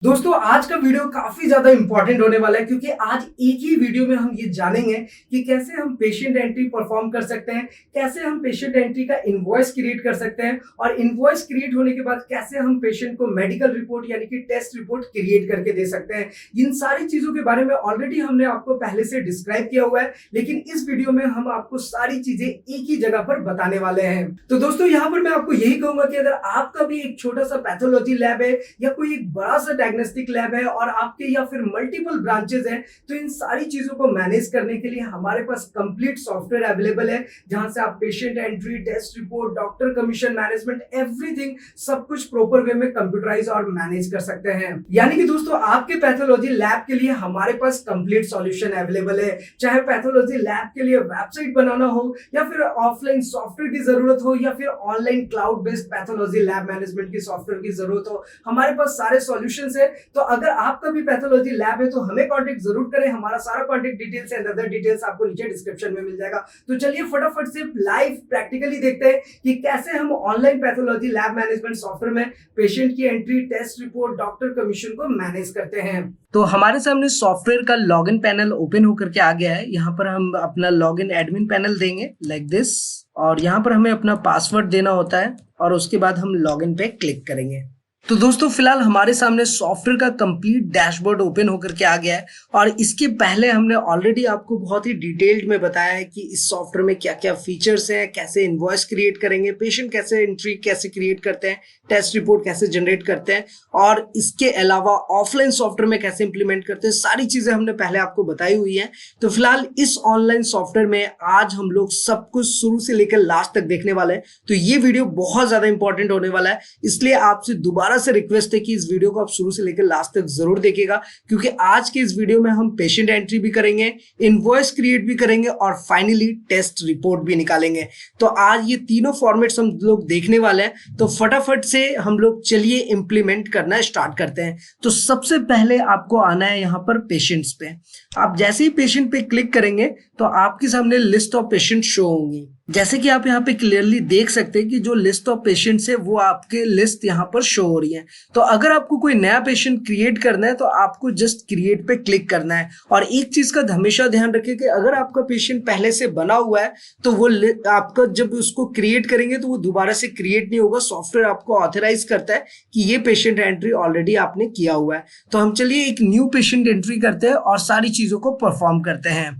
दोस्तों आज का वीडियो काफी ज्यादा इंपॉर्टेंट होने वाला है क्योंकि आज एक ही वीडियो में हम ये जानेंगे कि कैसे हम पेशेंट एंट्री परफॉर्म कर सकते हैं, कैसे हम पेशेंट एंट्री का इनवॉइस क्रिएट कर सकते हैं और इनवॉइस क्रिएट होने के बाद कैसे हम पेशेंट को मेडिकल रिपोर्ट यानी कि टेस्ट रिपोर्ट क्रिएट करके दे सकते हैं। इन सारी चीजों के बारे में ऑलरेडी हमने आपको पहले से डिस्क्राइब किया हुआ है, लेकिन इस वीडियो में हम आपको सारी चीजें एक ही जगह पर बताने वाले हैं। तो दोस्तों यहाँ पर मैं आपको यही कहूंगा कि अगर आपका भी एक छोटा सा पैथोलॉजी लैब है या कोई एक बड़ा सा डायग्नोस्टिक लैब है और आपके या फिर मल्टीपल ब्रांचेस हैं, तो इन सारी चीजों को मैनेज करने के लिए हमारे पास कंप्लीट सॉफ्टवेयर अवेलेबल है, जहां से आप patient entry, test report, doctor commission management, everything सब कुछ प्रॉपर वे में कंप्यूटराइज और मैनेज कर सकते हैं। यानी कि दोस्तों आपके पैथोलॉजी लैब के लिए हमारे पास कंप्लीट सॉल्यूशन अवेलेबल है। चाहे पैथोलॉजी लैब के लिए वेबसाइट बनाना हो या फिर ऑफलाइन सॉफ्टवेयर की जरूरत हो या फिर online cloud based pathology lab management की सॉफ्टवेयर की जरूरत हो, हमारे पास सारे सॉल्यूशंस है। तो अगर आपका भी पैथोलॉजी लैब है तो हमें कांटेक्ट जरूर करें। हमारा सारा contact details and other details आपको नीचे डिस्क्रिप्शन में मिल जाएगा। तो चलिए फटाफट से लाइव प्रैक्टिकली देखते हैं कि कैसे हम online pathology lab management software में पेशेंट की entry, test report, doctor commission को मैनेज करते हैं। तो हमारे सामने सॉफ्टवेयर का लॉगिन पैनल ओपन होकर के आ गया है। यहाँ पर हम अपना लॉगिन एडमिन पैनल देंगे लाइक दिस, और यहाँ पर हमें अपना पासवर्ड देना होता है और उसके बाद हम लॉगिन पे क्लिक करेंगे। तो दोस्तों फिलहाल हमारे सामने सॉफ्टवेयर का कंप्लीट डैशबोर्ड ओपन होकर के आ गया है और इसके पहले हमने ऑलरेडी आपको बहुत ही डिटेल्ड में बताया है कि इस सॉफ्टवेयर में क्या क्या फीचर्स हैं, कैसे इनवॉइस क्रिएट करेंगे, पेशेंट कैसे एंट्री कैसे क्रिएट करते हैं, टेस्ट रिपोर्ट कैसे जनरेट करते हैं और इसके अलावा ऑफलाइन सॉफ्टवेयर में कैसे इंप्लीमेंट करते हैं। सारी चीजें हमने पहले आपको बताई हुई है। तो फिलहाल इस ऑनलाइन सॉफ्टवेयर में आज हम लोग सब कुछ शुरू से लेकर लास्ट तक देखने वाले हैं। तो ये वीडियो बहुत ज्यादा इंपॉर्टेंट होने वाला है, इसलिए आपसे दोबारा से रिक्वेस्ट है कि इस वीडियो को आप शुरू से लेकर लास्ट तक जरूर देखिएगा, क्योंकि आज के इस वीडियो में हम पेशेंट एंट्री भी करेंगे, इनवॉइस क्रिएट भी करेंगे और फाइनली टेस्ट रिपोर्ट भी निकालेंगे। तो आज ये तीनों फॉर्मेट्स हम लोग देखने वाले हैं। तो फटाफट से हम लोग चलिए इंप्लीमेंट करना स्टार्ट करते हैं। तो सबसे पहले आपको आना है यहाँ पर पेशेंट्स पे। आप जैसे ही पेशेंट पे क्लिक करेंगे तो आपके सामने लिस्ट ऑफ पेशेंट शो होंगी। जैसे कि आप यहाँ पे क्लियरली देख सकते हैं कि जो लिस्ट ऑफ पेशेंट्स है वो आपके लिस्ट यहाँ पर शो हो रही है। तो अगर आपको कोई नया पेशेंट क्रिएट करना है तो आपको जस्ट क्रिएट पे क्लिक करना है। और एक चीज का हमेशा ध्यान रखिए कि अगर आपका पेशेंट पहले से बना हुआ है तो वो आपका जब उसको क्रिएट करेंगे तो वो दोबारा से क्रिएट नहीं होगा। सॉफ्टवेयर आपको ऑथराइज करता है कि ये पेशेंट एंट्री ऑलरेडी आपने किया हुआ है। तो हम चलिए एक न्यू पेशेंट एंट्री करते हैं और सारी चीजों को परफॉर्म करते हैं।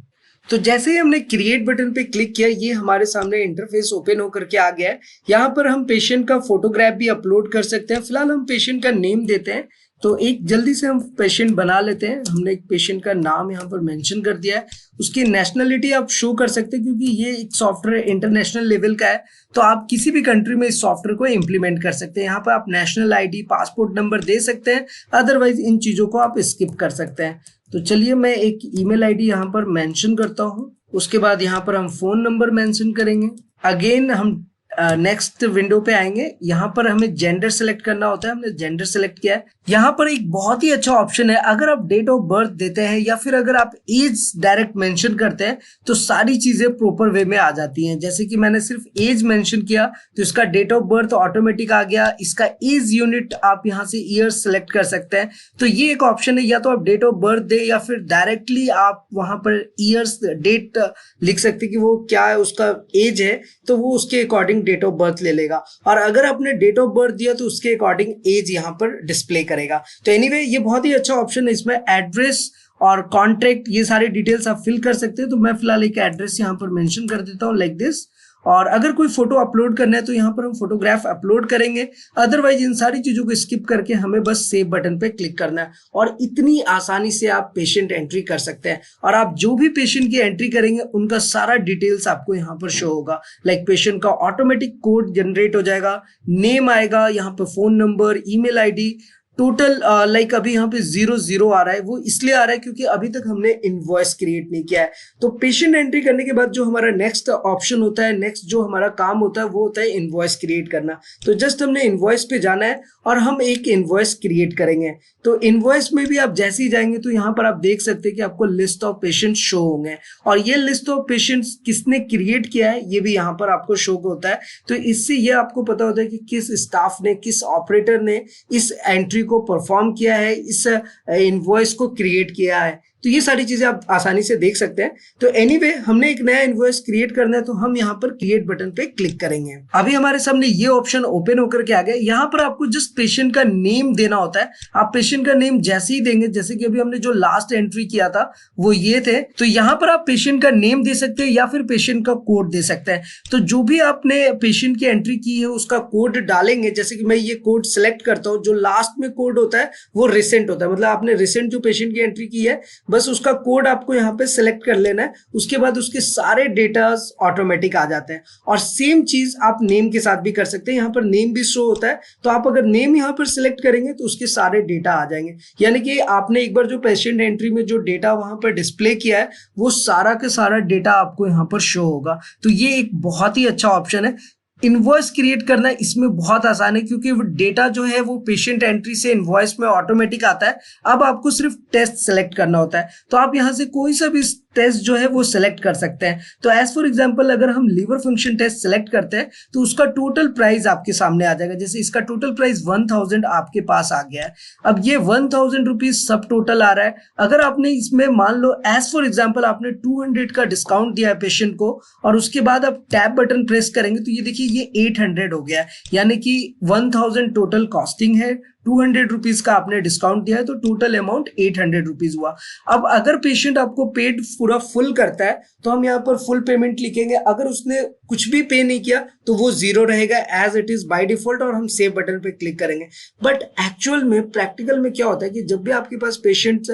तो जैसे ही हमने क्रिएट बटन पे क्लिक किया, ये हमारे सामने इंटरफेस ओपन होकर के आ गया है। यहाँ पर हम पेशेंट का फोटोग्राफ भी अपलोड कर सकते हैं। फिलहाल हम पेशेंट का नेम देते हैं। तो एक जल्दी से हम पेशेंट बना लेते हैं। हमने एक पेशेंट का नाम यहाँ पर मेंशन कर दिया है। उसकी नेशनलिटी आप शो कर सकते हैं क्योंकि ये एक सॉफ्टवेयर इंटरनेशनल लेवल का है, तो आप किसी भी कंट्री में इस सॉफ्टवेयर को इंप्लीमेंट कर सकते हैं। यहाँ पर आप नेशनल आईडी, पासपोर्ट नंबर दे सकते हैं, अदरवाइज इन चीजों को आप स्किप कर सकते हैं। तो चलिए मैं एक ईमेल आईडी यहाँ पर मेंशन करता हूँ। उसके बाद यहाँ पर हम फोन नंबर मेंशन करेंगे। अगेन हम नेक्स्ट विंडो पे आएंगे। यहाँ पर हमें जेंडर सेलेक्ट करना होता है। हमने जेंडर सेलेक्ट किया है। यहाँ पर एक बहुत ही अच्छा ऑप्शन है, अगर आप डेट ऑफ बर्थ देते हैं या फिर अगर आप एज डायरेक्ट मेंशन करते हैं तो सारी चीजें प्रॉपर वे में आ जाती हैं। जैसे कि मैंने सिर्फ एज मेंशन किया तो इसका डेट ऑफ बर्थ ऑटोमेटिक आ गया। इसका एज यूनिट आप यहाँ से ईयर्स सेलेक्ट कर सकते हैं। तो ये एक ऑप्शन है, या तो आप डेट ऑफ बर्थ दे या फिर डायरेक्टली आप वहां पर ईयर्स डेट लिख सकते कि वो क्या है, उसका एज है तो वो उसके अकॉर्डिंग डेट ऑफ बर्थ ले लेगा। और अगर आपने डेट ऑफ बर्थ दिया तो उसके अकॉर्डिंग एज यहाँ पर डिस्प्ले करेगा। तो एनीवे ये बहुत ही अच्छा ऑप्शन है। इसमें एड्रेस और कॉन्ट्रैक्ट ये सारे डिटेल्स आप फिल कर सकते हैं। तो मैं फिलहाल एक एड्रेस यहाँ पर मेंशन कर देता हूँ लाइक दिस। और अगर कोई फोटो अपलोड करना है तो यहाँ पर हम फोटोग्राफ अपलोड करेंगे। अदरवाइज इन सारी चीजों को स्किप करके हमें बस सेव बटन पे क्लिक करना है और इतनी आसानी से आप पेशेंट एंट्री कर सकते हैं। और आप जो भी पेशेंट की एंट्री करेंगे उनका सारा डिटेल्स आपको यहाँ पर शो होगा। लाइक पेशेंट का ऑटोमेटिक कोड जनरेट हो जाएगा, नेम आएगा, यहाँ पर phone number, email ID, total like अभी यहाँ पे 0 आ रहा है। वो इसलिए आ रहा है क्योंकि अभी तक हमने इनवॉइस क्रिएट नहीं किया है। तो पेशेंट एंट्री करने के बाद जो हमारा नेक्स्ट ऑप्शन होता है, नेक्स्ट जो हमारा काम होता है वो होता है इनवॉइस क्रिएट करना। तो जस्ट हमने इनवॉइस पे जाना है और हम एक इनवॉइस क्रिएट करेंगे। तो इनवॉइस में भी आप जैसे ही जाएंगे तो यहाँ पर आप देख सकते हैं कि आपको लिस्ट ऑफ पेशेंट शो होंगे और ये लिस्ट ऑफ पेशेंट्स किसने क्रिएट किया है ये भी यहाँ पर आपको शो होता है। तो इससे ये आपको पता होता है कि किस स्टाफ ने, किस ऑपरेटर ने इस एंट्री को परफॉर्म किया है, इस इनवॉइस को क्रिएट किया है। तो ये सारी चीजें आप आसानी से देख सकते हैं। तो एनीवे हमने एक नया इनवॉइस क्रिएट करना है तो हम यहाँ पर क्रिएट बटन पे क्लिक करेंगे। अभी हमारे सामने ये ऑप्शन ओपन होकर के आ गया। यहाँ पर आपको जस्ट पेशेंट का नेम देना होता है। आप पेशेंट का नेम जैसे ही देंगे, जैसे कि अभी हमने जो लास्ट एंट्री किया था वो ये थे, तो यहाँ पर आप पेशेंट का नेम दे सकते हैं या फिर पेशेंट का कोड दे सकते हैं। तो जो भी आपने पेशेंट की एंट्री की है उसका कोड डालेंगे। जैसे कि मैं ये कोड सिलेक्ट करता हूँ, जो लास्ट में कोड होता है वो रिसेंट होता है, मतलब आपने रिसेंट जो पेशेंट की एंट्री की है बस उसका कोड आपको यहाँ पे सिलेक्ट कर लेना है। उसके बाद उसके सारे डेटास ऑटोमेटिक आ जाते हैं। और सेम चीज आप नेम के साथ भी कर सकते हैं। यहाँ पर नेम भी शो होता है, तो आप अगर नेम यहाँ पर सिलेक्ट करेंगे तो उसके सारे डेटा आ जाएंगे। यानी कि आपने एक बार जो पेशेंट एंट्री में जो डेटा वहां पर डिस्प्ले किया है वो सारा के सारा डेटा आपको यहाँ पर शो होगा। तो ये एक बहुत ही अच्छा ऑप्शन है। इनवॉइस क्रिएट करना इसमें बहुत आसान है, क्योंकि वो डेटा जो है वो पेशेंट एंट्री से इनवॉइस में ऑटोमेटिक आता है। अब आपको सिर्फ टेस्ट सेलेक्ट करना होता है। तो आप यहाँ से कोई सा भी टेस्ट जो है वो सिलेक्ट कर सकते हैं। तो एज फॉर एग्जांपल अगर हम लीवर फंक्शन टेस्ट सिलेक्ट करते हैं तो उसका टोटल प्राइस आपके सामने आ जाएगा। जैसे इसका टोटल प्राइस 1000 आपके पास आ गया है। अब ये 1000 रुपीज सब टोटल आ रहा है। अगर आपने इसमें मान लो एज फॉर एग्जांपल आपने 200 का डिस्काउंट दिया है पेशेंट को, और उसके बाद आप टैब बटन प्रेस करेंगे तो ये देखिए ये 800 हो गया है। यानी कि 1000 टोटल कॉस्टिंग है, 200 रुपीज का आपने डिस्काउंट दिया है, तो टोटल अमाउंट 800 रुपीज हुआ। अब अगर पेशेंट आपको पेड पूरा फुल करता है तो हम यहाँ पर फुल पेमेंट लिखेंगे। अगर उसने कुछ भी पे नहीं किया तो वो जीरो रहेगा as it is by default, और हम सेव बटन पे क्लिक करेंगे। बट एक्चुअल में प्रैक्टिकल में क्या होता है कि जब भी आपके पास पेशेंट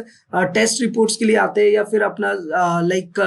टेस्ट रिपोर्ट्स के लिए आते हैं या फिर अपना लाइक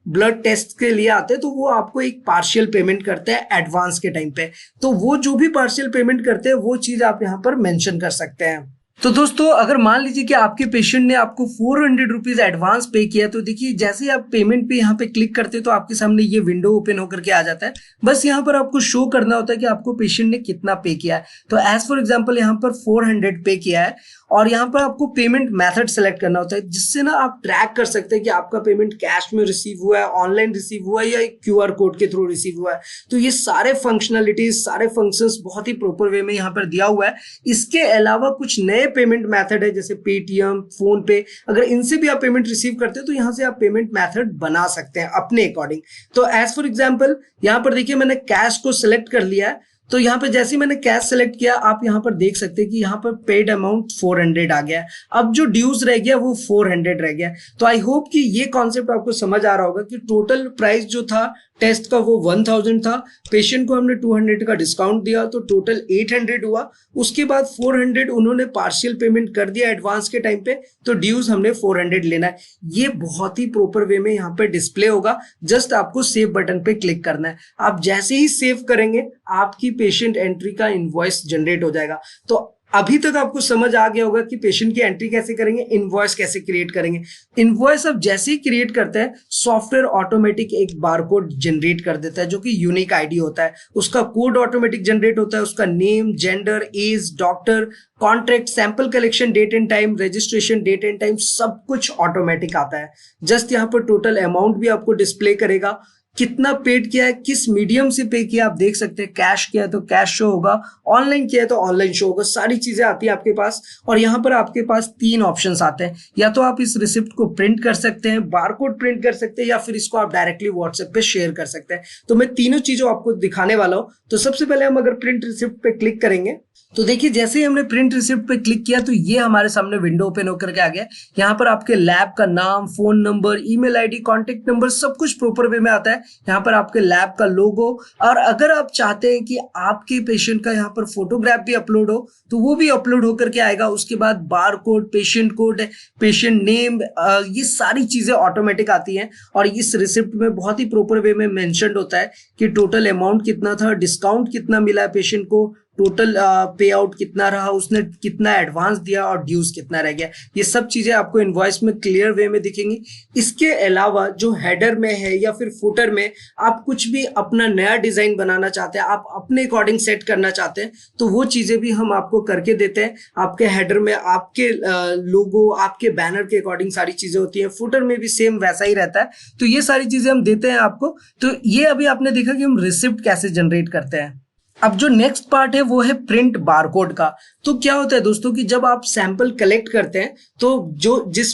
ब्लड टेस्ट के लिए आते हैं, तो वो आपको एक पार्शियल पेमेंट करते हैं एडवांस के टाइम पे। तो वो जो भी पार्शियल पेमेंट करते हैं वो चीज आप यहाँ पर मेंशन कर सकते हैं। तो दोस्तों अगर मान लीजिए कि आपके पेशेंट ने आपको 400 रुपीज एडवांस पे किया, तो देखिए जैसे ही आप पेमेंट पे यहाँ पे क्लिक करते हैं तो आपके सामने ये विंडो ओपन होकर के आ जाता है। बस यहाँ पर आपको शो करना होता है कि आपको पेशेंट ने कितना पे किया है। तो एज फॉर एग्जांपल यहाँ पर 400 पे किया है, और यहाँ पर आपको पेमेंट मेथड सेलेक्ट करना होता है, जिससे ना आप ट्रैक कर सकते हैं कि आपका पेमेंट कैश में रिसीव हुआ है, ऑनलाइन रिसीव हुआ है या एक QR कोड के थ्रू रिसीव हुआ है। तो ये सारे फंक्शनलिटीज, सारे फंक्शंस बहुत ही प्रॉपर वे में यहाँ पर दिया हुआ है। इसके अलावा कुछ नए पेमेंट मेथड है जैसे पेटीएम, फोन पे, अगर इनसे भी आप पेमेंट रिसीव करते हो तो यहाँ से आप पेमेंट मेथड बना सकते हैं अपने अकॉर्डिंग। तो एज फॉर एग्जाम्पल यहाँ पर देखिए मैंने कैश को सिलेक्ट कर लिया है। तो यहाँ पे जैसे ही मैंने कैश सेलेक्ट किया, आप यहाँ पर देख सकते हैं कि यहाँ पर पेड अमाउंट 400 आ गया है। अब जो ड्यूज रह गया वो 400 रह गया। तो आई होप कि ये कॉन्सेप्ट आपको समझ आ रहा होगा कि टोटल प्राइस जो था टेस्ट का वो 1000 था, पेशेंट को हमने 200 का डिस्काउंट दिया तो टोटल 800 हुआ। उसके बाद 400 उन्होंने पार्शियल पेमेंट कर दिया एडवांस के टाइम पे, तो ड्यूज हमने 400 लेना है। ये बहुत ही प्रॉपर वे में यहाँ पे डिस्प्ले होगा। जस्ट आपको सेव बटन पे क्लिक करना है। आप जैसे ही सेव करेंगे आपकी पेशेंट एंट्री का इनवॉइस जनरेट हो जाएगा। तो अभी तक आपको समझ आ गया होगा कि पेशेंट की एंट्री कैसे करेंगे, इनवॉइस कैसे क्रिएट करेंगे। इनवॉइस अब जैसे ही क्रिएट करते हैं सॉफ्टवेयर ऑटोमेटिक एक बारकोड जनरेट कर देता है जो कि यूनिक आईडी होता है। उसका कोड ऑटोमेटिक जनरेट होता है, उसका name, gender, age, doctor, contract, sample collection, date and time, registration, date and time, सब कुछ ऑटोमेटिक आता है। जस्ट यहाँ पर टोटल अमाउंट भी आपको डिस्प्ले करेगा, कितना पेड किया है, किस मीडियम से पे किया आप देख सकते हैं। कैश किया है तो कैश शो होगा, ऑनलाइन किया है तो ऑनलाइन शो होगा, सारी चीजें आती है आपके पास। और यहाँ पर आपके पास 3 ऑप्शंस आते हैं, या तो आप इस रिसिप्ट को प्रिंट कर सकते हैं, बारकोड प्रिंट कर सकते हैं, या फिर इसको आप डायरेक्टली व्हाट्सएप पे शेयर कर सकते हैं। तो मैं तीनों चीजों आपको दिखाने वाला हूँ। तो सबसे पहले हम अगर प्रिंट रिसिप्ट पे क्लिक करेंगे तो देखिए जैसे ही हमने प्रिंट रिसिप्ट पे क्लिक किया तो ये हमारे सामने विंडो ओपन होकर के आ गया। यहाँ पर आपके लैब का नाम, phone number, email ID, contact number, सब कुछ प्रॉपर वे में आता है। यहाँ पर आपके लैब का लोगो, और अगर आप चाहते हैं कि आपके पेशेंट का यहाँ पर फोटोग्राफ भी अपलोड हो तो वो भी अपलोड होकर के आएगा। उसके बाद बार कोड, पेशेंट नेम, ये सारी चीजें ऑटोमेटिक आती हैं। और इस रिसिप्ट में बहुत ही प्रॉपर वे में मेंशन्ड होता है कि टोटल अमाउंट कितना था, डिस्काउंट कितना मिला है पेशेंट को, टोटल पे आउट कितना रहा, उसने कितना एडवांस दिया और ड्यूज कितना रह गया। ये सब चीजें आपको इनवॉइस में क्लियर वे में दिखेंगी। इसके अलावा जो हेडर में है या फिर फुटर में आप कुछ भी अपना नया डिजाइन बनाना चाहते हैं, आप अपने अकॉर्डिंग सेट करना चाहते हैं, तो वो चीजें भी हम आपको करके देते हैं। आपके हेडर में आपके लोगो, आपके बैनर के अकॉर्डिंग सारी चीजें होती हैं, फुटर में भी सेम वैसा ही रहता है। तो ये सारी चीजें हम देते हैं आपको। तो ये अभी आपने देखा कि हम रिसिप्ट कैसे जनरेट करते हैं। अब जो नेक्स्ट पार्ट है वो है प्रिंट बारकोड का। तो क्या होता है दोस्तों कि जब आप सैंपल कलेक्ट करते हैं तो जो जिस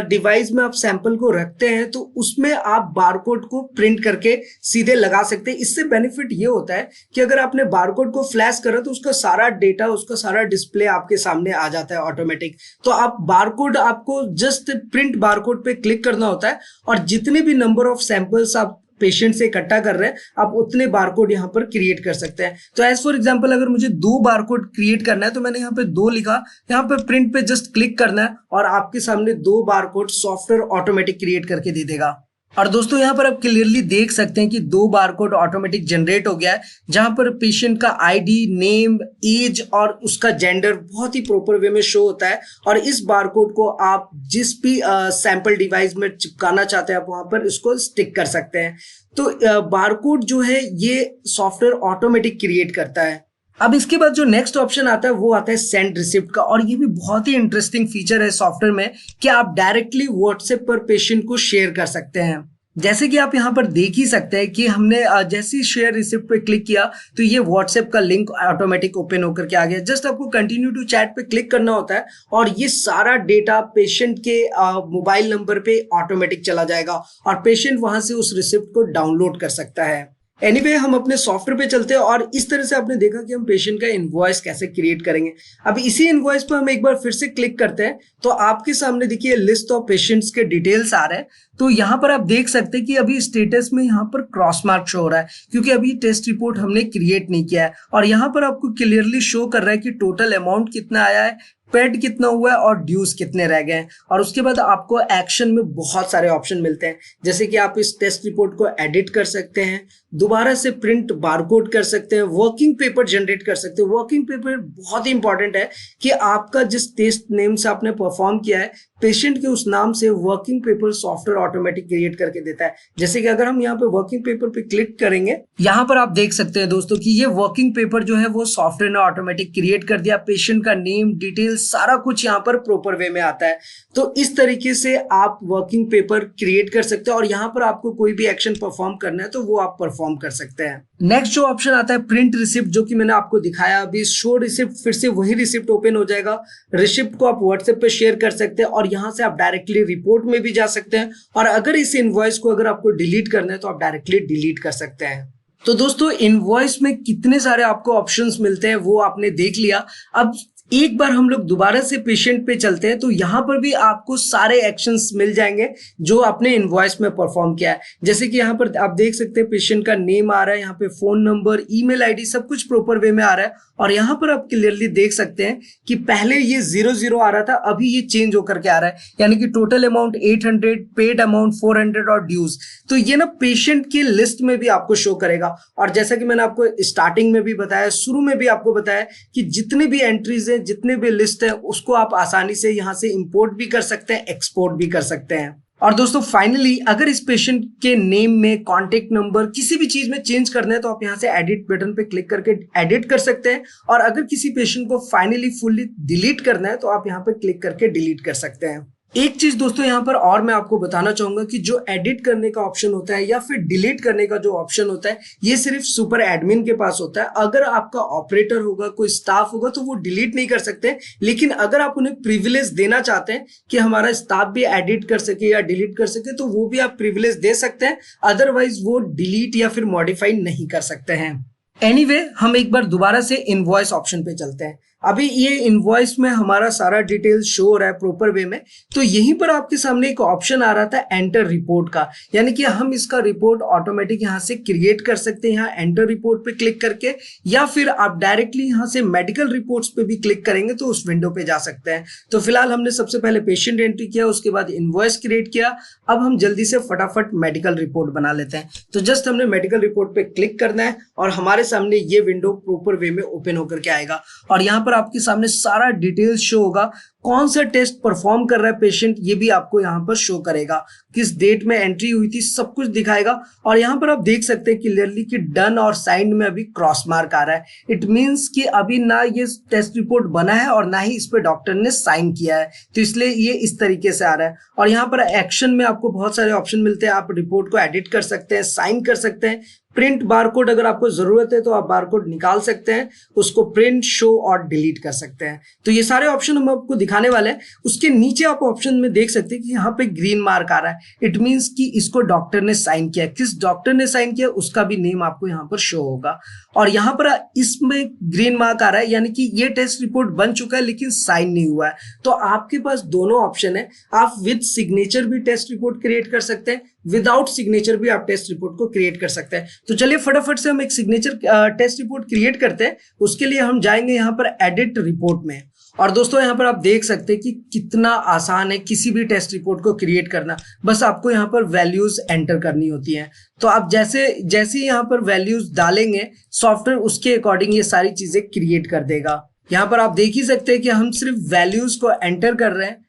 डिवाइस में आप सैंपल को रखते हैं तो उसमें आप बारकोड को प्रिंट करके सीधे लगा सकते हैं। इससे बेनिफिट ये होता है कि अगर आपने बारकोड को फ्लैश करा तो उसका सारा डेटा, उसका सारा डिस्प्ले आपके सामने आ जाता है ऑटोमेटिक। तो आप बारकोड, आपको जस्ट प्रिंट बारकोड पे क्लिक करना होता है और जितने भी नंबर ऑफ सैंपल्स आप पेशेंट से इकट्ठा कर रहे हैं आप उतने बारकोड यहाँ पर क्रिएट कर सकते हैं। तो एज फॉर एग्जांपल अगर मुझे 2 बारकोड क्रिएट करना है तो मैंने यहाँ पे 2 लिखा, यहाँ पे प्रिंट पे जस्ट क्लिक करना है और आपके सामने 2 बारकोड सॉफ्टवेयर ऑटोमेटिक क्रिएट करके दे देगा। और दोस्तों यहाँ पर आप क्लियरली देख सकते हैं कि 2 बारकोड ऑटोमेटिक जनरेट हो गया है, जहां पर पेशेंट का आईडी, नेम, एज और उसका जेंडर बहुत ही प्रॉपर वे में शो होता है। और इस बारकोड को आप जिस भी सैंपल डिवाइस में चिपकाना चाहते हैं आप वहां पर इसको स्टिक कर सकते हैं। तो बारकोड जो है ये सॉफ्टवेयर ऑटोमेटिक क्रिएट करता है। अब इसके बाद जो नेक्स्ट ऑप्शन आता है वो आता है सेंड रिसिप्ट का। और ये भी बहुत ही इंटरेस्टिंग फीचर है सॉफ्टवेयर में कि आप डायरेक्टली व्हाट्सएप पर पेशेंट को शेयर कर सकते हैं। जैसे कि आप यहाँ पर देख ही सकते हैं कि हमने जैसे ही शेयर रिसिप्ट पे क्लिक किया तो ये व्हाट्सएप का लिंक ऑटोमेटिक ओपन होकर के आ गया। जस्ट आपको कंटिन्यू टू चैट पे क्लिक करना होता है और ये सारा डेटा पेशेंट के मोबाइल नंबर पे ऑटोमेटिक चला जाएगा और पेशेंट वहां से उस रिसिप्ट को डाउनलोड कर सकता है। एनीवे हम अपने सॉफ्टवेयर पे चलते हैं और इस तरह से आपने देखा कि हम पेशेंट का इनवॉइस कैसे क्रिएट करेंगे। अब इसी इनवॉइस पर हम एक बार फिर से क्लिक करते हैं तो आपके सामने देखिए लिस्ट ऑफ पेशेंट्स के डिटेल्स आ रहे हैं। तो यहाँ पर आप देख सकते हैं कि अभी स्टेटस में यहाँ पर क्रॉस मार्क शो हो रहा है क्योंकि अभी टेस्ट रिपोर्ट हमने क्रिएट नहीं किया है। और यहाँ पर आपको क्लियरली शो कर रहा है कि टोटल अमाउंट कितना आया है, पेड कितना हुआ है और ड्यूज कितने रह गए हैं। और उसके बाद आपको एक्शन में बहुत सारे ऑप्शन मिलते हैं, जैसे कि आप इस टेस्ट रिपोर्ट को एडिट कर सकते हैं, दोबारा से प्रिंट बारकोड कर सकते हैं, वर्किंग पेपर जनरेट कर सकते हैं। वर्किंग पेपर बहुत ही इंपॉर्टेंट है कि आपका जिस टेस्ट नेम से आपने परफॉर्म किया है पेशेंट के उस नाम से working paper software automatic create करके देता है। जैसे कि अगर हम यहाँ पे वर्किंग पेपर पे क्लिक करेंगे, यहाँ पर आप देख सकते हैं दोस्तों कि ये वर्किंग पेपर जो है वो सॉफ्टवेयर ने ऑटोमेटिक क्रिएट कर दिया। पेशेंट का नेम, डिटेल, सारा कुछ यहाँ पर प्रॉपर वे में आता है। तो इस तरीके से आप वर्किंग पेपर क्रिएट कर सकते हैं और यहाँ पर आपको कोई भी एक्शन परफॉर्म करना है तो वो आप परफॉर्म कर सकते हैं। नेक्स्ट जो ऑप्शन आता है प्रिंट रिसिप्ट, जो कि मैंने आपको दिखाया अभी। शो रिसिप्ट, फिर से वही रिसिप्ट ओपन हो जाएगा। रिसिप्ट को आप व्हाट्सएप पे शेयर कर सकते हैं और यहाँ से आप डायरेक्टली रिपोर्ट में भी जा सकते हैं। और अगर इस इनवॉइस को अगर आपको डिलीट करना है तो आप डायरेक्टली डिलीट कर सकते हैं। तो दोस्तों इनवॉइस में कितने सारे आपको ऑप्शंस मिलते हैं वो आपने देख लिया। अब एक बार हम लोग दोबारा से पेशेंट पे चलते हैं तो यहाँ पर भी आपको सारे एक्शंस मिल जाएंगे जो आपने इनवॉइस में परफॉर्म किया है। जैसे कि यहाँ पर आप देख सकते हैं पेशेंट का नेम आ रहा है, यहाँ पे फोन नंबर, ईमेल आईडी, सब कुछ प्रॉपर वे में आ रहा है। और यहाँ पर आप क्लियरली देख सकते हैं कि पहले ये 00 आ रहा था, अभी ये चेंज होकर के आ रहा है, यानी कि टोटल अमाउंट 800, पेड अमाउंट 400 और ड्यूज। तो ये ना पेशेंट की लिस्ट में भी आपको शो करेगा। और जैसा कि मैंने आपको स्टार्टिंग में भी बताया, शुरू में भी आपको बताया कि जितने भी एंट्रीज है, जितने भी लिस्ट है, उसको आप आसानी से यहाँ से इंपोर्ट भी कर सकते हैं, एक्सपोर्ट भी कर सकते हैं। और दोस्तों फाइनली अगर इस पेशेंट के नेम में, कॉन्टेक्ट नंबर, किसी भी चीज में चेंज करना है तो आप यहाँ से एडिट बटन पे क्लिक करके एडिट कर सकते हैं। और अगर किसी पेशेंट को फाइनली फुल्ली डिलीट करना है तो आप यहाँ पे क्लिक करके डिलीट कर सकते हैं। एक चीज दोस्तों यहाँ पर और मैं आपको बताना चाहूंगा कि जो एडिट करने का ऑप्शन होता है या फिर डिलीट करने का जो ऑप्शन होता है ये सिर्फ सुपर एडमिन के पास होता है। अगर आपका ऑपरेटर होगा, कोई स्टाफ होगा तो वो डिलीट नहीं कर सकते। लेकिन अगर आप उन्हें प्रिविलेज देना चाहते हैं कि हमारा स्टाफ भी एडिट कर सके या डिलीट कर सके तो वो भी आप प्रिविलेज दे सकते हैं, अदरवाइज वो डिलीट या फिर मॉडिफाई नहीं कर सकते हैं। एनीवे हम एक बार दोबारा से इनवॉइस ऑप्शन पे चलते हैं। अभी ये इनवॉइस में हमारा सारा डिटेल्स शो हो रहा है प्रॉपर वे में। तो यहीं पर आपके सामने एक ऑप्शन आ रहा था एंटर रिपोर्ट का, यानी कि हम इसका रिपोर्ट ऑटोमेटिक यहाँ से क्रिएट कर सकते हैं। यहाँ एंटर रिपोर्ट पे क्लिक करके, या फिर आप डायरेक्टली यहाँ से मेडिकल रिपोर्ट्स पे भी क्लिक करेंगे तो उस विंडो पे जा सकते हैं। तो फिलहाल हमने सबसे पहले पेशेंट एंट्री किया, उसके बाद इनवॉइस क्रिएट किया। अब हम जल्दी से फटाफट मेडिकल रिपोर्ट बना लेते हैं। तो जस्ट हमने मेडिकल रिपोर्ट पे क्लिक करना है और हमारे सामने ये विंडो प्रॉपर वे में ओपन होकर के आएगा। और यहाँ पर आपके सामने सारा डिटेल्स शो होगा, कौन सा टेस्ट परफॉर्म कर रहा है पेशेंट ये भी आपको यहाँ पर शो करेगा, किस डेट में एंट्री हुई थी, सब कुछ दिखाएगा। और यहाँ पर आप देख सकते हैं क्लियरली कि डन और साइंड में अभी क्रॉस मार्क आ रहा है। इट मींस कि अभी ना ये टेस्ट रिपोर्ट बना है और ना ही इस पे डॉक्टर ने साइन किया है, तो इसलिए ये इस तरीके से आ रहा है। और यहाँ पर एक्शन में आपको बहुत सारे ऑप्शन मिलते हैं। आप रिपोर्ट को एडिट कर सकते हैं, साइन कर सकते हैं, प्रिंट बारकोड अगर आपको जरूरत है तो आप बारकोड निकाल सकते हैं, उसको प्रिंट, शो और डिलीट कर सकते हैं। तो ये सारे ऑप्शन हम आपको दिखाने वाले हैं। उसके नीचे आप ऑप्शन में देख सकते हैं कि यहाँ पे ग्रीन मार्क आ रहा है। इट मींस कि इसको डॉक्टर ने साइन किया। किस डॉक्टर ने साइन किया उसका भी नेम आपको यहाँ पर शो होगा। और यहाँ पर इसमें ग्रीन मार्क आ रहा है, यानी कि ये टेस्ट रिपोर्ट बन चुका है लेकिन साइन नहीं हुआ है। तो आपके पास दोनों ऑप्शन है। आप विद सिग्नेचर भी टेस्ट रिपोर्ट क्रिएट कर सकते हैं, विदाउट सिग्नेचर भी आप टेस्ट रिपोर्ट को क्रिएट कर सकते हैं। तो चलिए फटाफट से हम एक सिग्नेचर टेस्ट रिपोर्ट क्रिएट करते हैं। उसके लिए हम जाएंगे यहाँ पर एडिट रिपोर्ट में। और दोस्तों यहाँ पर आप देख सकते हैं कि कितना आसान है किसी भी टेस्ट रिपोर्ट को क्रिएट करना। बस आपको यहाँ पर वैल्यूज एंटर करनी होती हैं। तो आप जैसे ही यहाँ पर वैल्यूज डालेंगे, सॉफ्टवेयर उसके अकॉर्डिंग ये सारी चीजें क्रिएट कर देगा। यहाँ पर आप देख ही सकते हैं कि हम सिर्फ वैल्यूज को एंटर कर रहे हैं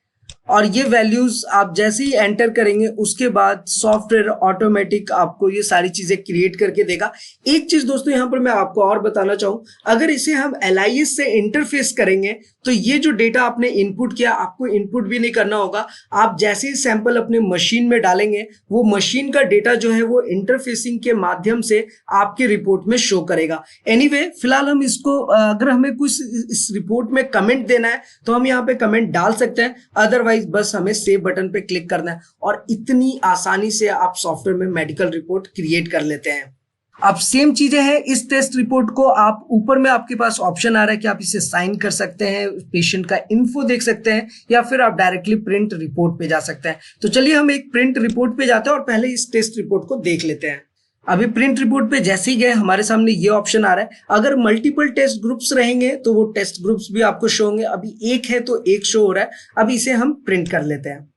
और ये वैल्यूज आप जैसे ही एंटर करेंगे उसके बाद सॉफ्टवेयर ऑटोमेटिक आपको ये सारी चीजें क्रिएट करके देगा। एक चीज दोस्तों यहाँ पर मैं आपको और बताना चाहूँ, अगर इसे हम LIS से इंटरफेस करेंगे तो ये जो डेटा आपने इनपुट किया आपको इनपुट भी नहीं करना होगा। आप जैसे ही सैंपल अपने मशीन में डालेंगे वो मशीन का डेटा जो है वो इंटरफेसिंग के माध्यम से आपके रिपोर्ट में शो करेगा। एनीवे, फिलहाल हम इसको अगर हमें कुछ इस रिपोर्ट में कमेंट देना है तो हम यहाँ पे कमेंट डाल सकते हैं, अदरवाइज बस हमें सेव बटन पे क्लिक करना है और इतनी आसानी से आप सॉफ्टवेयर में मेडिकल रिपोर्ट क्रिएट कर लेते हैं। अब सेम चीजें हैं इस टेस्ट रिपोर्ट को आप ऊपर में आपके पास ऑप्शन आ रहा है कि आप इसे साइन कर सकते हैं, पेशेंट का इन्फो देख सकते हैं या फिर आप डायरेक्टली प्रिंट रिपोर्ट पे जा सकते हैं। तो चलिए हम एक प्रिंट रिपोर्ट पे जाते हैं और पहले इस टेस्ट रिपोर्ट को देख लेते हैं। अभी प्रिंट रिपोर्ट पे जैसे ही गए हमारे सामने ये ऑप्शन आ रहा है। अगर मल्टीपल टेस्ट ग्रुप्स रहेंगे तो वो टेस्ट ग्रुप्स भी आपको शो होंगे। अभी एक है तो एक शो हो रहा है। अभी इसे हम प्रिंट कर लेते हैं।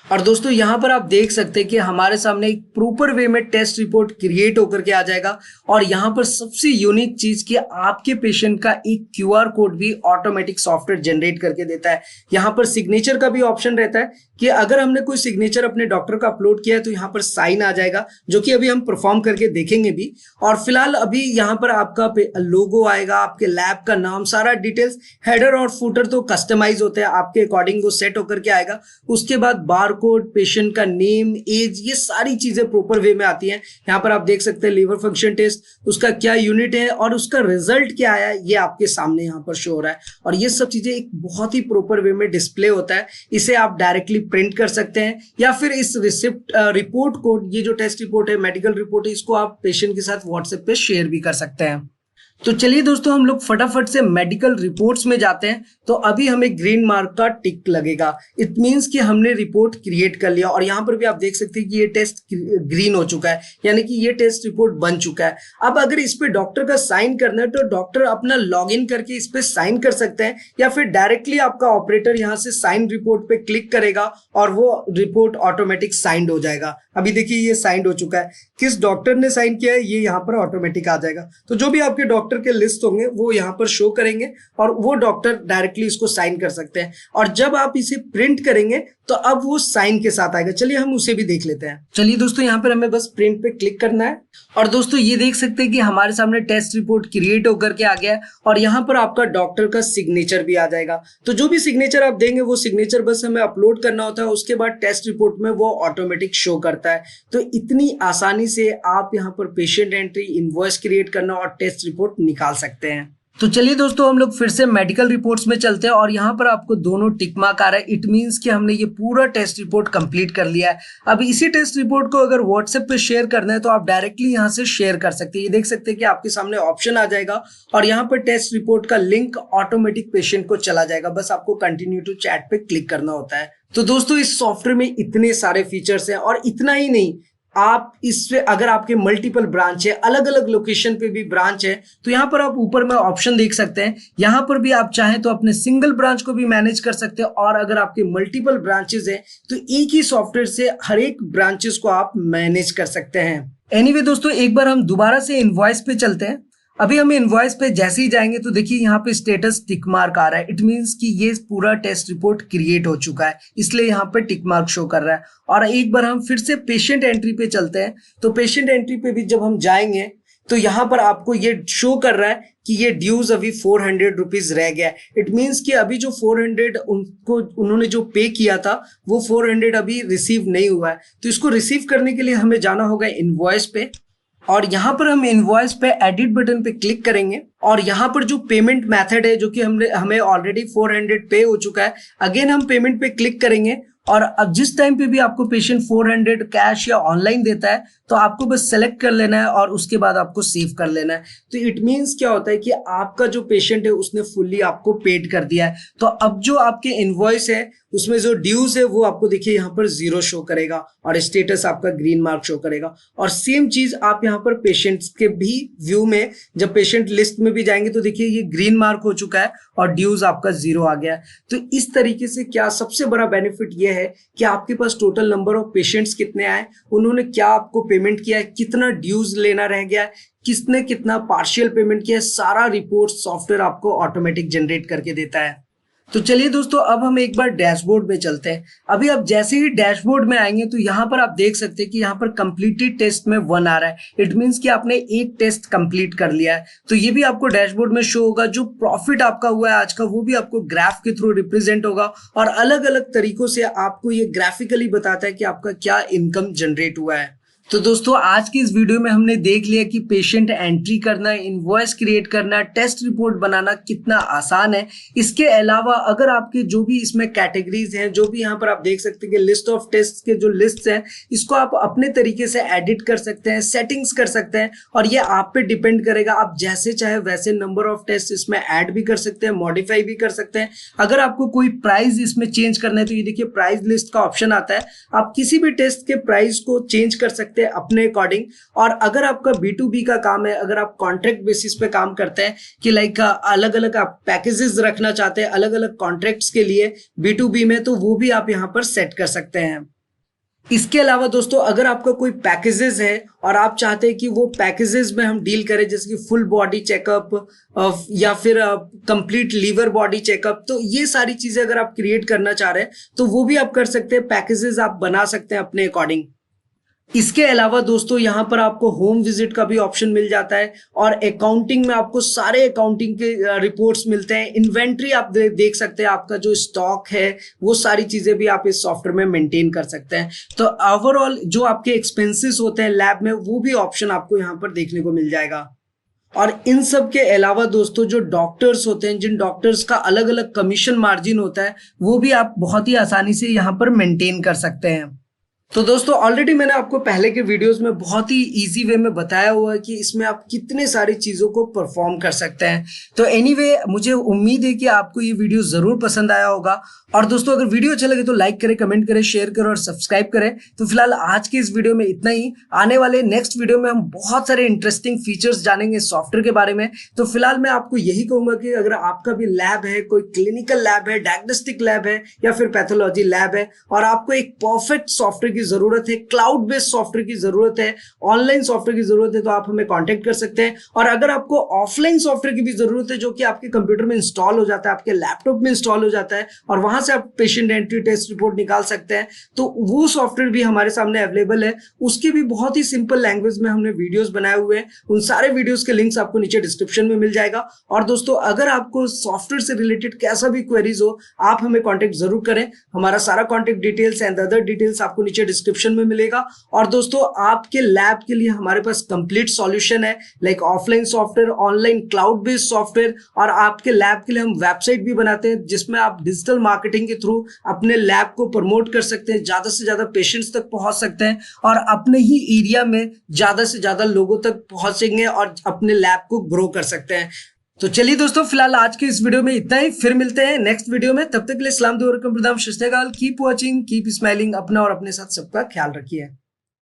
और दोस्तों यहाँ पर आप देख सकते हैं कि हमारे सामने एक प्रॉपर वे में टेस्ट रिपोर्ट क्रिएट होकर के आ जाएगा। और यहाँ पर सबसे यूनिक चीज कि आपके पेशेंट का एक QR कोड भी ऑटोमेटिक सॉफ्टवेयर जनरेट करके देता है। यहाँ पर सिग्नेचर का भी ऑप्शन रहता है कि अगर हमने कोई सिग्नेचर अपने डॉक्टर का अपलोड किया है तो यहाँ पर साइन आ जाएगा, जो कि अभी हम परफॉर्म करके देखेंगे भी। और फिलहाल अभी यहाँ पर आपका लोगो आएगा, आपके लैब का नाम, सारा डिटेल्स, हेडर और फुटर तो कस्टमाइज होते हैं, आपके अकॉर्डिंग वो सेट होकर के आएगा। उसके बाद बारकोड, पेशेंट का नेम, एज, ये सारी चीजें प्रॉपर वे में आती हैं। यहाँ पर आप देख सकते हैं लीवर फंक्शन टेस्ट, उसका क्या यूनिट है और उसका रिजल्ट क्या आया ये आपके सामने यहाँ पर शो हो रहा है। और ये सब चीजें एक बहुत ही प्रॉपर वे में डिस्प्ले होता है। इसे आप डायरेक्टली प्रिंट कर सकते हैं या फिर इस रिसिप्ट रिपोर्ट को, ये जो टेस्ट रिपोर्ट है, मेडिकल रिपोर्ट है, इसको आप पेशेंट के साथ व्हाट्सएप पे शेयर भी कर सकते हैं। तो चलिए दोस्तों हम लोग फटाफट से मेडिकल रिपोर्ट्स में जाते हैं। तो अभी हमें ग्रीन मार्क का टिक लगेगा। इट मींस कि हमने रिपोर्ट क्रिएट कर लिया। और यहाँ पर भी आप देख सकते हैं कि ये टेस्ट ग्रीन हो चुका है, यानी कि ये टेस्ट रिपोर्ट बन चुका है। अब अगर इस पे डॉक्टर का साइन करना है तो डॉक्टर अपना लॉगिन करके इस पे साइन कर सकते हैं या फिर डायरेक्टली आपका ऑपरेटर यहाँ से साइन रिपोर्ट पे क्लिक करेगा और वो रिपोर्ट ऑटोमेटिक साइंड हो जाएगा। अभी देखिए ये साइंड हो चुका है। किस डॉक्टर ने साइन किया है ये यहाँ पर ऑटोमेटिक आ जाएगा। तो जो भी आपके डॉक्टर के लिस्ट होंगे वो यहाँ पर शो करेंगे और वो डॉक्टर डायरेक्टली इसको साइन कर सकते हैं। और जब आप इसे प्रिंट करेंगे तो अब वो साइन के साथ आएगा। चलिए हम उसे भी देख लेते हैं। चलिए दोस्तों यहाँ पर हमें बस प्रिंट पे क्लिक करना है और दोस्तों ये देख सकते हैं कि हमारे सामने टेस्ट रिपोर्ट क्रिएट होकर के आ गया है और यहाँ पर आपका डॉक्टर का सिग्नेचर भी आ जाएगा। तो जो भी सिग्नेचर आप देंगे वो सिग्नेचर बस हमें अपलोड करना होता है, उसके बाद टेस्ट रिपोर्ट में वो ऑटोमेटिक शो करता है। तो इतनी आसानी से आप यहाँ पर पेशेंट एंट्री, इनवॉइस क्रिएट करना और टेस्ट रिपोर्ट निकाल सकते हैं। तो चलिए दोस्तों हम लोग फिर से मेडिकल रिपोर्ट्स में चलते हैं और यहाँ पर आपको दोनों टिक मार्क आ रहा है। इट मींस कि हमने ये पूरा टेस्ट रिपोर्ट कंप्लीट कर लिया है। अब इसी टेस्ट रिपोर्ट को अगर व्हाट्सएप पे शेयर करना है तो आप डायरेक्टली यहाँ से शेयर कर सकते हैं। ये देख सकते हैं कि आपके सामने ऑप्शन आ जाएगा और यहाँ पर टेस्ट रिपोर्ट का लिंक ऑटोमेटिक पेशेंट को चला जाएगा। बस आपको कंटिन्यू टू चैट पे क्लिक करना होता है। तो दोस्तों इस सॉफ्टवेयर में इतने सारे फीचर्स हैं और इतना ही नहीं, आप इससे अगर आपके मल्टीपल ब्रांच है, अलग अलग लोकेशन पे भी ब्रांच है, तो यहाँ पर आप ऊपर में ऑप्शन देख सकते हैं। यहाँ पर भी आप चाहें तो अपने सिंगल ब्रांच को भी मैनेज कर सकते हैं और अगर आपके मल्टीपल ब्रांचेस हैं तो एक ही सॉफ्टवेयर से हर एक ब्रांचेस को आप मैनेज कर सकते हैं। एनीवे दोस्तों एक बार हम दोबारा से इनवॉइस पे चलते हैं। अभी हम इनवॉइस पे जैसे ही जाएंगे तो देखिए यहाँ पे स्टेटस टिक मार्क आ रहा है। इट मींस कि ये पूरा टेस्ट रिपोर्ट क्रिएट हो चुका है, इसलिए यहाँ पे टिक मार्क शो कर रहा है। और एक बार हम फिर से पेशेंट एंट्री पे चलते हैं। तो पेशेंट एंट्री पे भी जब हम जाएंगे तो यहाँ पर आपको ये शो कर रहा है कि ये ड्यूज अभी 400 रुपीज रह गया है। इट मींस कि अभी जो 400 उन्होंने जो पे किया था वो 400 अभी रिसीव नहीं हुआ है। तो इसको रिसीव करने के लिए हमें जाना होगा इनवॉइस पे और यहाँ पर हम इनवॉइस पे एडिट बटन पे क्लिक करेंगे और यहाँ पर जो पेमेंट मेथड है जो कि हमें ऑलरेडी 400 पे हो चुका है, अगेन हम पेमेंट पे क्लिक करेंगे। और अब जिस टाइम पे भी आपको पेशेंट 400 कैश या ऑनलाइन देता है तो आपको बस सेलेक्ट कर लेना है और उसके बाद आपको सेव कर लेना है। तो इट मीन्स क्या होता है कि आपका जो पेशेंट है उसने फुल्ली आपको पेड कर दिया है। तो अब जो आपके इनवॉइस है उसमें जो ड्यूज है वो आपको देखिए यहाँ पर 0 शो करेगा और स्टेटस आपका ग्रीन मार्क शो करेगा। और सेम चीज आप यहाँ पर पेशेंट्स के भी व्यू में जब पेशेंट लिस्ट में भी जाएंगे तो देखिए ये ग्रीन मार्क हो चुका है और ड्यूज आपका 0 आ गया है। तो इस तरीके से क्या सबसे बड़ा बेनिफिट ये है कि आपके पास टोटल नंबर ऑफ पेशेंट्स कितने आए, उन्होंने क्या आपको पेमेंट किया है, कितना ड्यूज लेना रह गया है, किसने कितना पार्शियल पेमेंट किया है, सारा रिपोर्ट सॉफ्टवेयर आपको ऑटोमेटिक जनरेट करके देता है। तो चलिए दोस्तों अब हम एक बार डैशबोर्ड में चलते हैं। अभी आप जैसे ही डैशबोर्ड में आएंगे तो यहाँ पर आप देख सकते हैं कि यहाँ पर कंप्लीटेड टेस्ट में 1 आ रहा है। इट मींस कि आपने एक टेस्ट कंप्लीट कर लिया है। तो ये भी आपको डैशबोर्ड में शो होगा। जो प्रॉफिट आपका हुआ है आज का वो भी आपको ग्राफ के थ्रू रिप्रेजेंट होगा और अलग अलग तरीकों से आपको ये ग्राफिकली बताता है कि आपका क्या इनकम जनरेट हुआ है। तो दोस्तों आज की इस वीडियो में हमने देख लिया कि पेशेंट एंट्री करना, इनवॉइस क्रिएट करना, टेस्ट रिपोर्ट बनाना कितना आसान है। इसके अलावा अगर आपके जो भी इसमें कैटेगरीज हैं, जो भी यहाँ पर आप देख सकते हैं कि लिस्ट ऑफ टेस्ट के जो लिस्ट हैं, इसको आप अपने तरीके से एडिट कर सकते हैं, सेटिंग्स कर सकते हैं और ये आप पे डिपेंड करेगा। आप जैसे चाहे वैसे नंबर ऑफ टेस्ट इसमें ऐड भी कर सकते हैं, मॉडिफाई भी कर सकते हैं। अगर आपको कोई प्राइस इसमें चेंज करना है तो ये देखिए प्राइस लिस्ट का ऑप्शन आता है। आप किसी भी टेस्ट के प्राइस को चेंज कर सकते हैं अपने अकॉर्डिंग। और अगर आपका B2B का काम है, अगर आप कॉन्ट्रैक्ट बेसिस पे काम करते हैं कि लाइक अलग अलग आप पैकेजेस रखना चाहते हैं अलग अलग कॉन्ट्रैक्ट्स के लिए B2B में, तो वो भी आप यहाँ पर सेट कर सकते हैं। इसके अलावा दोस्तों अगर आपका कोई पैकेजेस है और आप चाहते हैं कि वो पैकेजेस में हम डील करें, जैसे कि फुल बॉडी चेकअप या फिर कंप्लीट लीवर बॉडी चेकअप, तो ये सारी चीजें अगर आप क्रिएट करना चाह रहे हैं तो वो भी आप कर सकते हैं। पैकेजेस आप बना सकते हैं अपने अकॉर्डिंग। इसके अलावा दोस्तों यहाँ पर आपको होम विजिट का भी ऑप्शन मिल जाता है और अकाउंटिंग में आपको सारे अकाउंटिंग के रिपोर्ट्स मिलते हैं। इन्वेंट्री आप देख सकते हैं, आपका जो स्टॉक है वो सारी चीजें भी आप इस सॉफ्टवेयर में मेंटेन कर सकते हैं। तो ओवरऑल जो आपके एक्सपेंसेस होते हैं लैब में वो भी ऑप्शन आपको यहाँ पर देखने को मिल जाएगा। और इन सब के अलावा दोस्तों जो डॉक्टर्स होते हैं, जिन डॉक्टर्स का अलग अलग कमीशन मार्जिन होता है, वो भी आप बहुत ही आसानी से यहाँ पर मेंटेन कर सकते हैं। तो दोस्तों ऑलरेडी मैंने आपको पहले के वीडियोस में बहुत ही इजी वे में बताया हुआ है कि इसमें आप कितने सारी चीजों को परफॉर्म कर सकते हैं। तो एनीवे मुझे उम्मीद है कि आपको ये वीडियो जरूर पसंद आया होगा। और दोस्तों अगर वीडियो अच्छा लगे तो लाइक करें, कमेंट करें, शेयर करें और सब्सक्राइब करें। तो फिलहाल आज की इस वीडियो में इतना ही। आने वाले नेक्स्ट वीडियो में हम बहुत सारे इंटरेस्टिंग फीचर्स जानेंगे सॉफ्टवेयर के बारे में। तो फिलहाल मैं आपको यही कहूंगा कि अगर आपका भी लैब है, कोई क्लिनिकल लैब है, डायग्नोस्टिक लैब है या फिर पैथोलॉजी लैब है और आपको एक परफेक्ट सॉफ्टवेयर की जरूरत है, क्लाउड बेस्ड सॉफ्टवेयर की जरूरत है, ऑनलाइन सॉफ्टवेयर की जरूरत है, तो आप हमें कांटेक्ट कर सकते हैं। और अगर आपको ऑफलाइन सॉफ्टवेयर की भी जरूरत है जो कि आपके कंप्यूटर में इंस्टॉल हो जाता है, आपके लैपटॉप में इंस्टॉल हो जाता है और वहां से आप पेशेंट एंट्री, टेस्ट रिपोर्ट निकाल सकते हैं, तो वो सॉफ्टवेयर भी हमारे सामने अवेलेबल है। उसके भी बहुत ही सिंपल लैंग्वेज में हमने वीडियोस बनाए हुए हैं। उन सारे वीडियोस के लिंक्स आपको नीचे डिस्क्रिप्शन में मिल जाएगा। और दोस्तों अगर आपको सॉफ्टवेयर से रिलेटेड कैसा भी क्वेरीज हो आप हमें कांटेक्ट जरूर करें। हमारा सारा contact details and other details आपको नीचे डिस्क्रिप्शन में मिलेगा। और दोस्तों आपके लैब के लिए हमारे पास कंप्लीट सॉल्यूशन है, like offline software, online cloud based software. और आपके लैब के लिए हम वेबसाइट भी बनाते हैं जिसमें आप डिजिटल मार्केटिंग के थ्रू अपने लैब को प्रमोट कर सकते हैं, ज्यादा से ज्यादा पेशेंट्स तक पहुंच सकते हैं और अपने ही एरिया में ज्यादा से ज्यादा लोगों तक पहुंचेंगे और अपने लैब को ग्रो कर सकते हैं। तो चलिए दोस्तों फिलहाल आज के इस वीडियो में इतना ही। फिर मिलते हैं नेक्स्ट वीडियो में। तब तक के लिए सलाम दुआ, कीप वॉचिंग, कीप स्माइलिंग। अपना और अपने साथ सबका ख्याल रखिए।